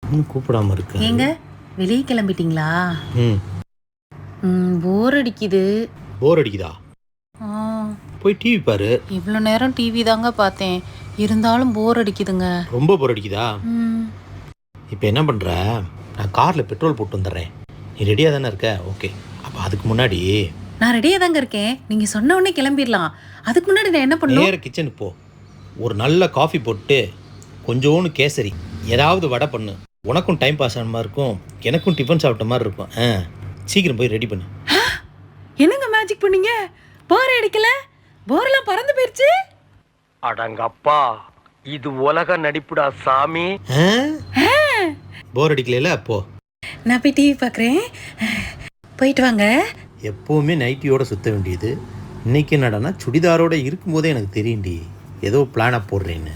இன்னும் கூப்பிடாம இருக்கு. ஏங்க வெளியே கிளம்பிட்டீங்களா? போர் அடிக்குது. போர் அடிக்குதா? போய் டிவி பாரு. இவ்வளோ நேரம் டிவி தாங்க பார்த்தேன், இருந்தாலும் போர் அடிக்குதுங்க. ரொம்ப போர் அடிக்குதா? இப்போ என்ன பண்ணுற, நான் காரில் பெட்ரோல் போட்டு வந்துடுறேன். நீ ரெடியாக தானே இருக்க? ஓகே, அப்போ அதுக்கு முன்னாடி நான் ரெடியாக தாங்க இருக்கேன். நீங்கள் சொன்ன உடனே கிளம்பிடலாம். அதுக்கு முன்னாடி நான் என்ன பண்ணுவேன்? நேர கிச்சனுக்கு போ. ஒரு நல்ல காஃபி போட்டு கொஞ்சோன்னு கேசரி ஏதாவது வடை பண்ணு. உனக்கும் டைம் பாஸ் ஆன மாதிரி இருக்கும், எனக்கும் டிஃபன் சாப்பிட்ட மாதிரி இருக்கும். சீக்கிரம் போய் ரெடி பண்ணு. என்னங்க மேஜிக் பண்ணீங்க? போர் அடிக்கல? போரெல்லாம் பறந்து போயிடுச்சு. அடங்கப்பா, இது உலக நடிப்புடா சாமி. போர் அடிக்கல? அப்போ நான் போய் டிவி பார்க்குறேன். போயிட்டு வாங்க. எப்போவுமே நைட்டியோட சுற்ற வேண்டியது, இன்னைக்கு என்னடானா சுடிதாரோட இருக்கும்போதே எனக்கு தெரியும்டி ஏதோ பிளானாக போடுறேன்னு.